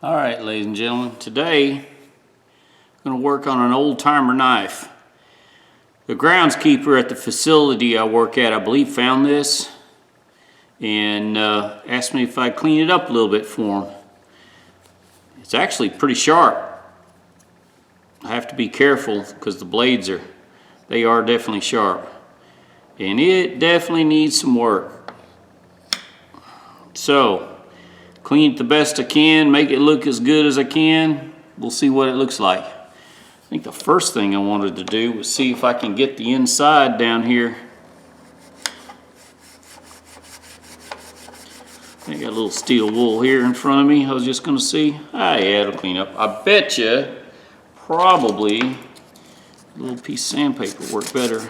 All right, ladies and gentlemen, today I'm going to work on an old-timer knife. The groundskeeper at the facility I work at, I believe, found this and asked me if I'd clean it up a little bit for him. It's actually pretty sharp. I have to be careful because the blades are definitely sharp. And it definitely needs some work. So, clean it the best I can, make it look as good as I can. We'll see what it looks like. I think the first thing I wanted to do was see if I can get the inside down here. I got a little steel wool here in front of me. I was just gonna see. Ah, yeah, it'll clean up. I bet you probably a little piece of sandpaper will work better.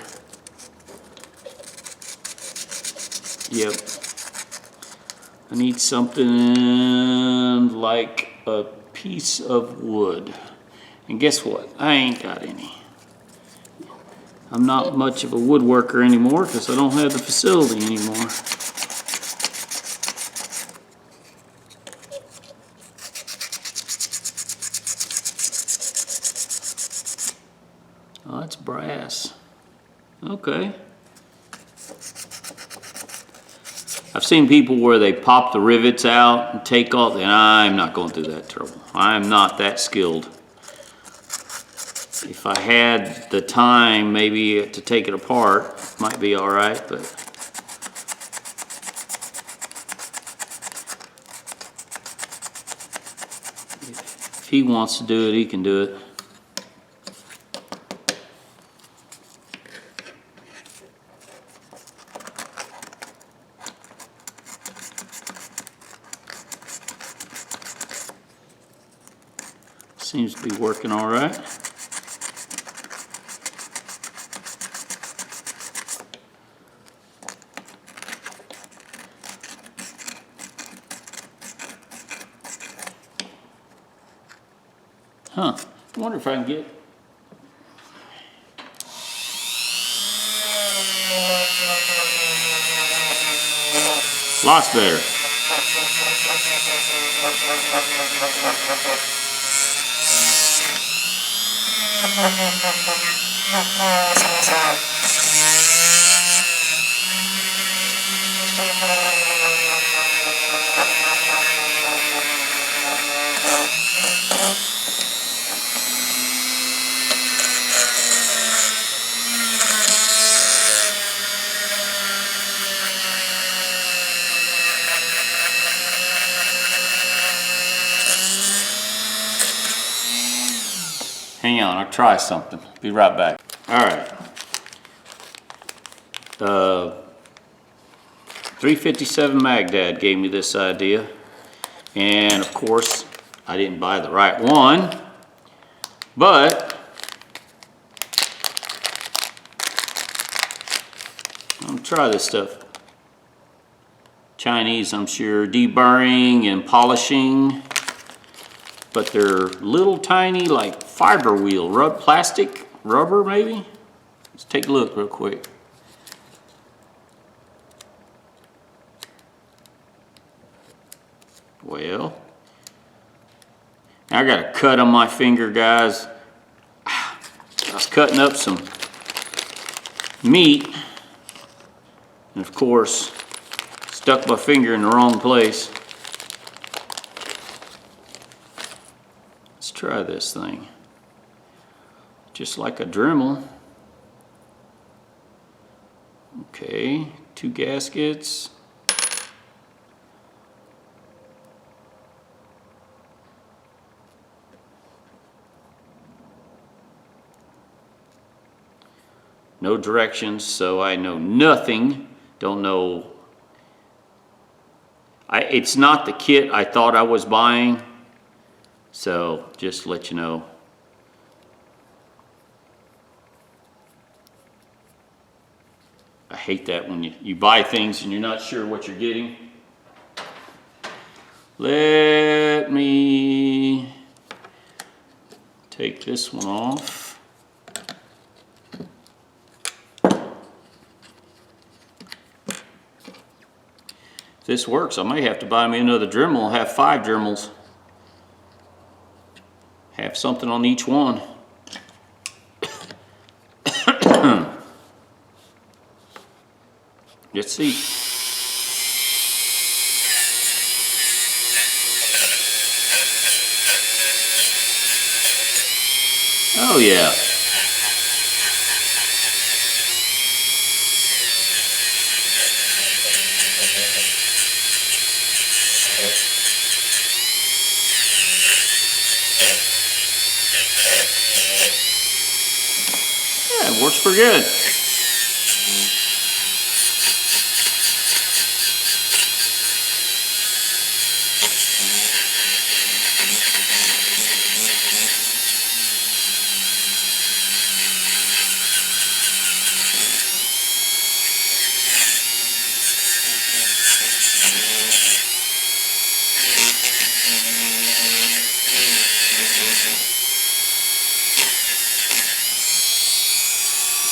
Yep. I need something like a piece of wood. And guess what? I ain't got any. I'm not much of a woodworker anymore because I don't have the facility anymore. Oh, that's brass. Okay. I've seen people where they pop the rivets out and take off, and I'm not going through that trouble. I'm not that skilled. If I had the time maybe to take it apart, it might be all right, but if he wants to do it, he can do it. Seems to be working all right. Huh, I wonder if I can get... Lots better. Hang on, I'll try something. Be right back. All right. 357 Magdad gave me this idea. And of course, I didn't buy the right one. But I'm gonna try this stuff. Chinese, I'm sure, deburring and polishing. But they're little tiny, like fiber wheel, plastic, rubber maybe? Let's take a look real quick. Well, I got a cut on my finger, guys. I was cutting up some meat, and of course, stuck my finger in the wrong place. Let's try this thing. Just like a Dremel. Okay, 2 gaskets. No directions, so I know nothing. Don't know. It's not the kit I thought I was buying. So, just to let you know. I hate that when you buy things and you're not sure what you're getting. Let me take this one off. If this works, I may have to buy me another Dremel. I'll have 5 Dremels. Have something on each one. Let's see. Oh yeah. Yeah, it works pretty good.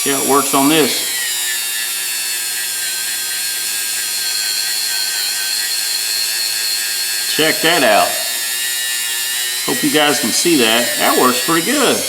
See how it works on this. Check that out. Hope you guys can see that. That works pretty good.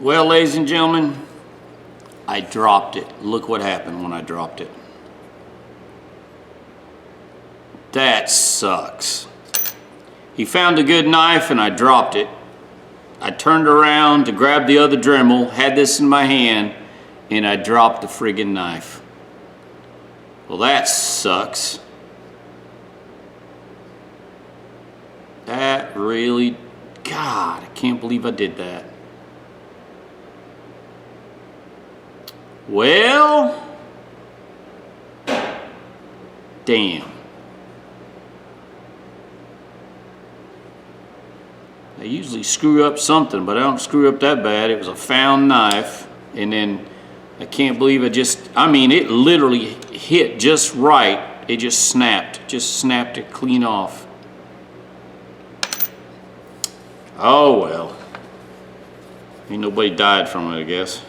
Well, ladies and gentlemen, I dropped it. Look what happened when I dropped it. That sucks. He found a good knife and I dropped it. I turned around to grab the other Dremel, had this in my hand, and I dropped the friggin' knife. Well, that sucks. That really, God, I can't believe I did that. Well, damn. I usually screw up something, but I don't screw up that bad. It was a found knife, and then I can't believe I mean, it literally hit just right. It just snapped it clean off. Oh well. Ain't nobody died from it, I guess.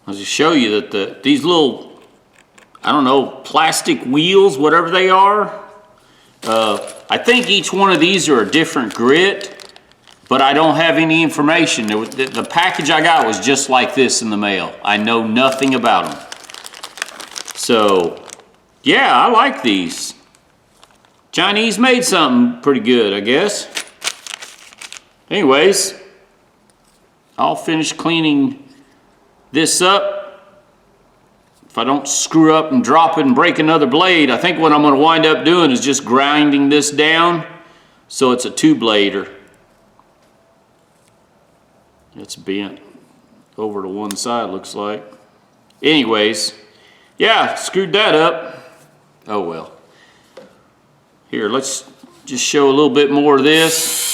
I'll just show you that these little, I don't know, plastic wheels, whatever they are, I think each one of these are a different grit, but I don't have any information. The package I got was just like this in the mail. I know nothing about them. So, yeah, I like these. Chinese made something pretty good, I guess. Anyways, I'll finish cleaning this up. If I don't screw up and drop it and break another blade, I think what I'm gonna wind up doing is just grinding this down so it's a 2-blader. It's bent over to one side, looks like. Anyways, yeah, screwed that up. Oh well. Here, let's just show a little bit more of this.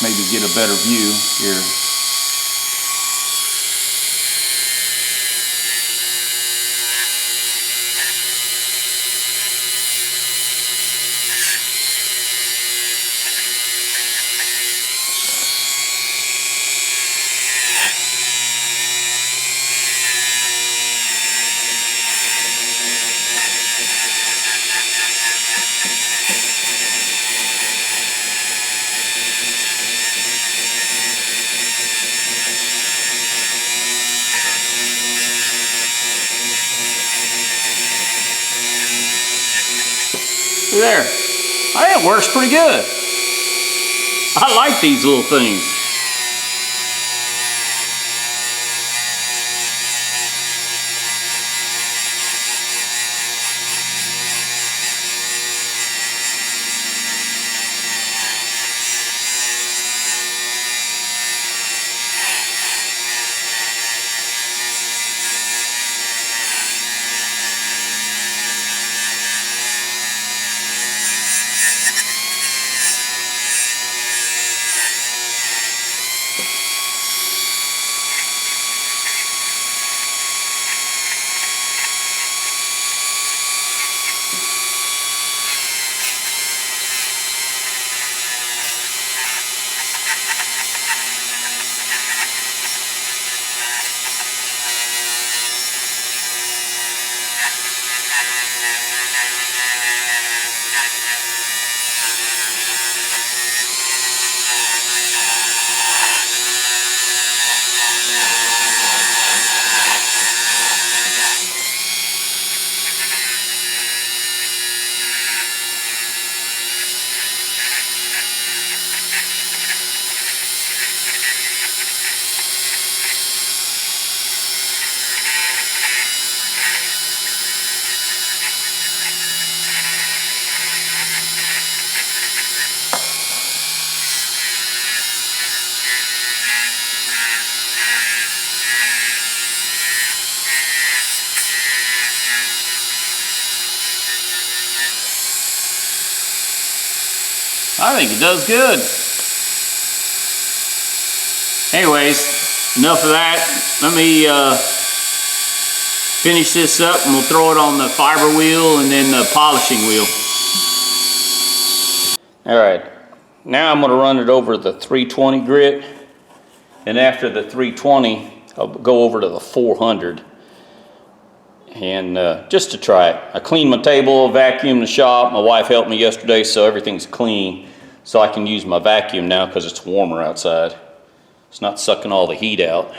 Maybe get a better view here. There. Hey, it works pretty good. I like these little things. I think it does good. Anyways, enough of that. Let me finish this up and we'll throw it on the fiber wheel and then the polishing wheel. All right, now I'm gonna run it over the 320 grit, and after the 320, I'll go over to the 400. And just to try it. I cleaned my table, vacuumed the shop. My wife helped me yesterday, so everything's clean. So I can use my vacuum now because it's warmer outside. It's not sucking all the heat out.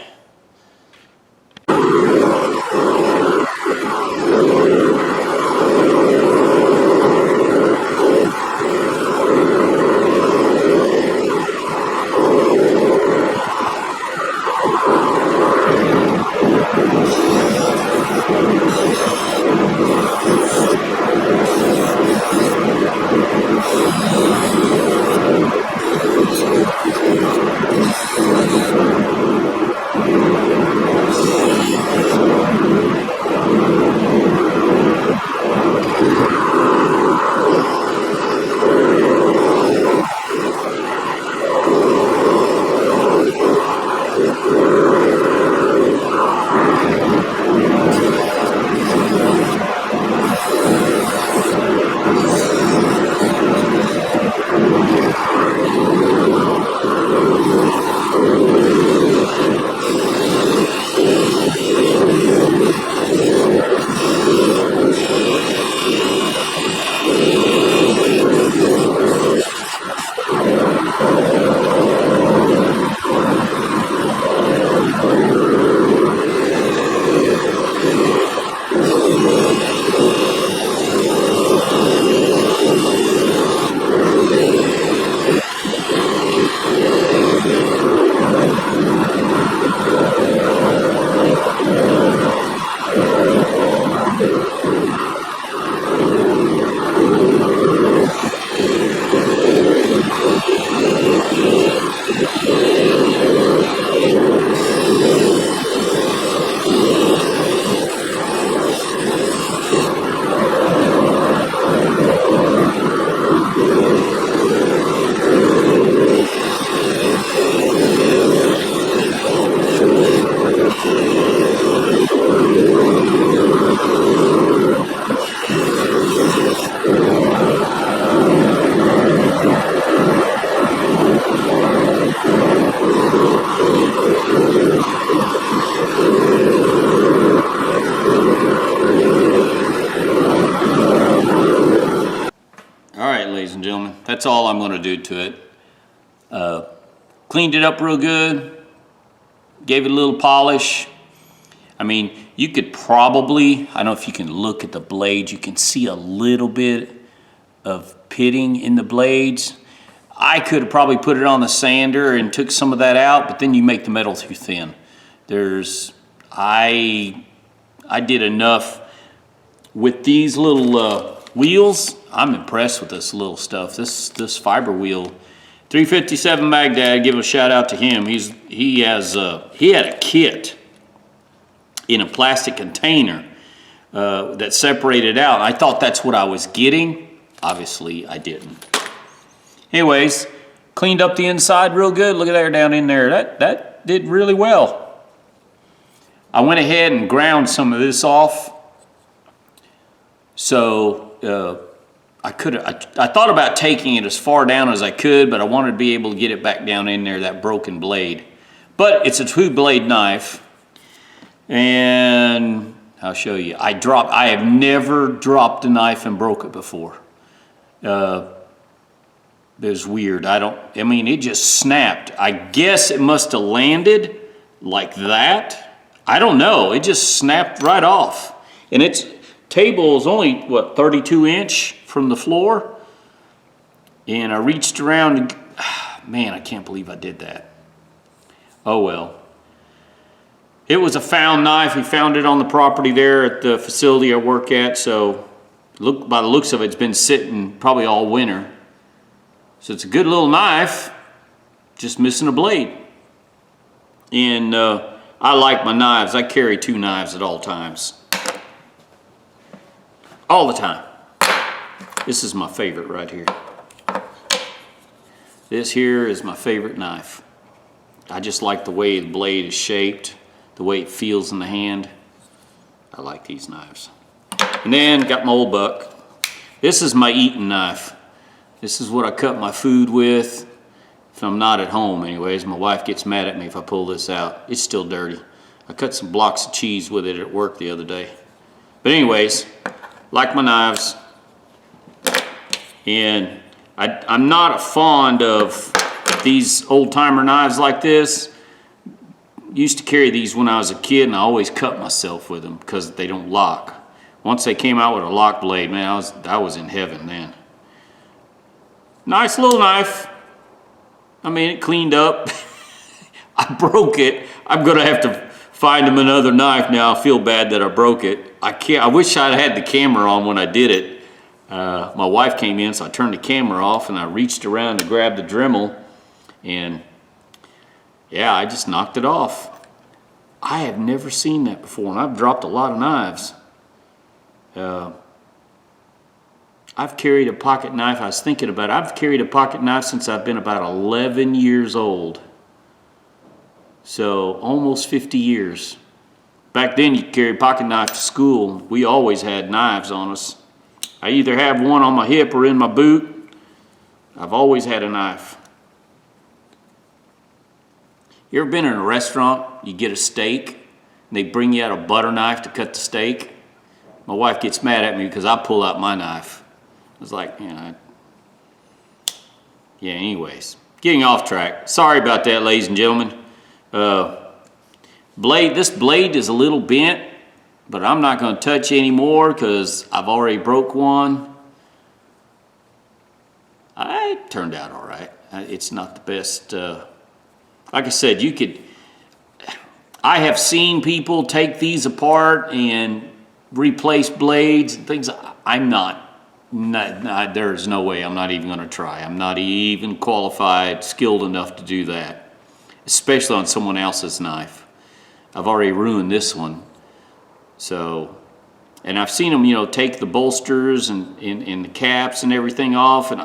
Ladies and gentlemen, that's all I'm going to do to it. Cleaned it up real good, gave it a little polish. I mean, you could probably, I don't know if you can look at the blades, you can see a little bit of pitting in the blades. I could have probably put it on the sander and took some of that out, but then you make the metal too thin. I did enough with these little wheels. I'm impressed with this little stuff. This fiber wheel, 357 Baghdad. Give a shout out to him. He had a kit in a plastic container that separated out. I thought that's what I was getting. Obviously, I didn't. Anyways, cleaned up the inside real good. Look at there down in there. That did really well. I went ahead and ground some of this off. So I thought about taking it as far down as I could, but I wanted to be able to get it back down in there, that broken blade. But it's a 2-blade knife, and I'll show you. I have never dropped a knife and broke it before. It was weird. I mean, it just snapped. I guess it must have landed like that. I don't know. It just snapped right off. And its table is only, what, 32 inch from the floor? And I reached around and, man, I can't believe I did that. Oh well. It was a found knife. We found it on the property there at the facility I work at. So by the looks of it, it's been sitting probably all winter. So it's a good little knife, just missing a blade. And I like my knives. I carry 2 knives at all times. All the time. This is my favorite right here. This here is my favorite knife. I just like the way the blade is shaped, the way it feels in the hand. I like these knives. And then got my old buck. This is my eating knife. This is what I cut my food with. If I'm not at home anyways, my wife gets mad at me if I pull this out. It's still dirty. I cut some blocks of cheese with it at work the other day. But anyways, like my knives. And I'm not fond of these old-timer knives like this. Used to carry these when I was a kid, and I always cut myself with them because they don't lock. Once they came out with a lock blade, man, I was in heaven then. Nice little knife. I mean, it cleaned up. I broke it. I'm gonna have to find him another knife now. I feel bad that I broke it. I wish I'd had the camera on when I did it. My wife came in, so I turned the camera off and I reached around to grab the Dremel, and yeah, I just knocked it off. I have never seen that before, and I've dropped a lot of knives. I've carried a pocket knife. I was thinking about it. I've carried a pocket knife since I've been about 11 years old. So almost 50 years. Back then you could carry a pocket knife to school. We always had knives on us. I either have one on my hip or in my boot. I've always had a knife. You ever been in a restaurant, you get a steak, and they bring you out a butter knife to cut the steak? My wife gets mad at me because I pull out my knife. I was like, yeah, anyways. Getting off track. Sorry about that, ladies and gentlemen. This blade is a little bent, but I'm not going to touch anymore because I've already broke one. It turned out all right. It's not the best. Like I said, I have seen people take these apart and replace blades and things. There's no way. I'm not even going to try. I'm not even qualified, skilled enough to do that, especially on someone else's knife. I've already ruined this one. So, and I've seen them, take the bolsters and the caps and everything off, and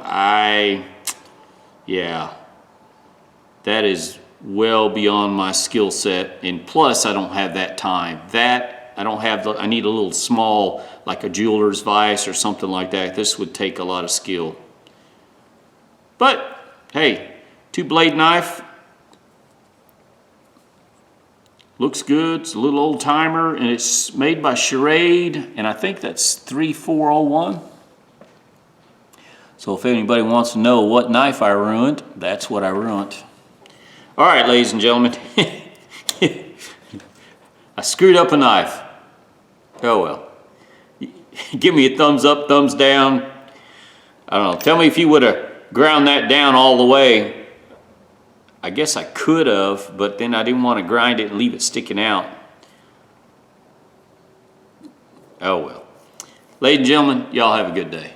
that is well beyond my skill set, and plus I don't have that time. I need a little small, like a jeweler's vise or something like that. This would take a lot of skill. But hey, 2-blade knife. Looks good. It's a little old timer, and it's made by Schrade, and I think that's 3401. So if anybody wants to know what knife I ruined, that's what I ruined. All right, ladies and gentlemen. I screwed up a knife. Oh well. Give me a thumbs up, thumbs down. I don't know. Tell me if you would have ground that down all the way. I guess I could have, but then I didn't want to grind it and leave it sticking out. Oh well. Ladies and gentlemen, y'all have a good day.